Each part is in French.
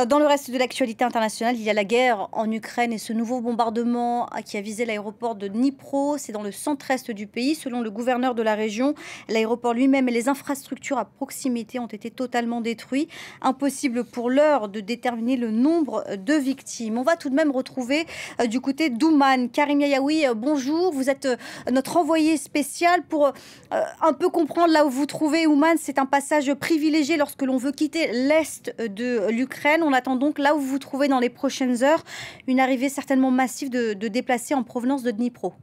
Dans le reste de l'actualité internationale, il y a la guerre en Ukraine et ce nouveau bombardement qui a visé l'aéroport de Dnipro. C'est dans le centre-est du pays. Selon le gouverneur de la région, l'aéroport lui-même et les infrastructures à proximité ont été totalement détruits. Impossible pour l'heure de déterminer le nombre de victimes. On va tout de même retrouver du côté d'Ouman. Karim Yayaoui, bonjour. Vous êtes notre envoyé spécial pour un peu comprendre là où vous vous trouvez. Ouman, c'est un passage privilégié lorsque l'on veut quitter l'est de l'Ukraine. On attend donc, là où vous vous trouvez dans les prochaines heures, une arrivée certainement massive de déplacés en provenance de Dnipro.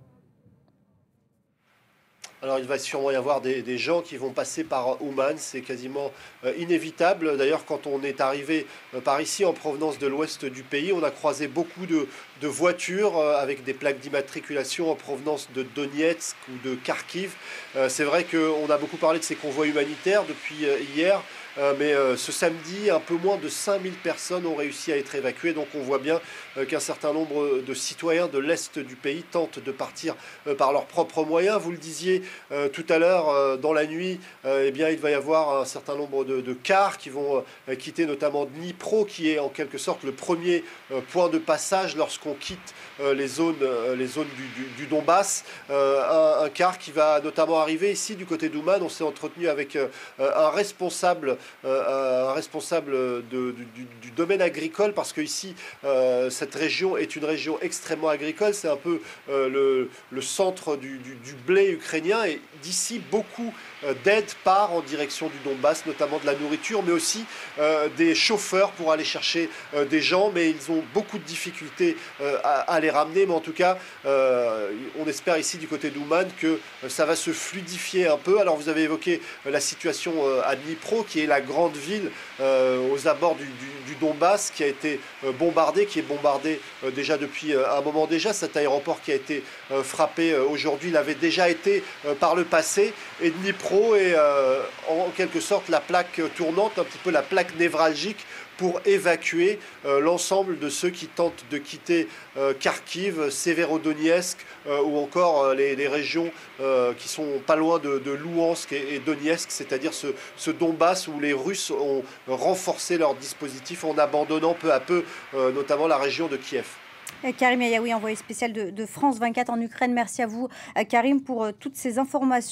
Alors il va sûrement y avoir des gens qui vont passer par Ouman, c'est quasiment inévitable. D'ailleurs, quand on est arrivé par ici en provenance de l'ouest du pays, on a croisé beaucoup de voitures avec des plaques d'immatriculation en provenance de Donetsk ou de Kharkiv. C'est vrai qu'on a beaucoup parlé de ces convois humanitaires depuis hier. Mais ce samedi, un peu moins de 5000 personnes ont réussi à être évacuées. Donc on voit bien qu'un certain nombre de citoyens de l'Est du pays tentent de partir par leurs propres moyens. Vous le disiez tout à l'heure, dans la nuit, eh bien, il va y avoir un certain nombre de cars qui vont quitter notamment Dnipro, qui est en quelque sorte le premier point de passage lorsqu'on quitte les zones du Donbass. Un car qui va notamment arriver ici du côté d'Ouman. On s'est entretenu avec un responsable du domaine agricole, parce que ici cette région est une région extrêmement agricole. C'est un peu le centre du blé ukrainien, et d'ici beaucoup d'aide part en direction du Donbass, notamment de la nourriture, mais aussi des chauffeurs pour aller chercher des gens, mais ils ont beaucoup de difficultés à les ramener. Mais en tout cas, on espère ici du côté d'Ouman que ça va se fluidifier un peu. Alors vous avez évoqué la situation à Dnipro, qui est la grande ville aux abords du Donbass, qui a été bombardée, qui est bombardée déjà depuis un moment déjà. Cet aéroport qui a été frappé aujourd'hui l'avait déjà été par le passé, et Dnipro est en quelque sorte la plaque tournante, un petit peu la plaque névralgique pour évacuer l'ensemble de ceux qui tentent de quitter Kharkiv, Severodonetsk ou encore les régions qui sont pas loin de Louhansk et Donetsk, c'est-à-dire ce Donbass où les Russes ont renforcé leur dispositif en abandonnant peu à peu notamment la région de Kiev. Karim Yayaoui, envoyé spécial de France 24 en Ukraine. Merci à vous, Karim, pour toutes ces informations.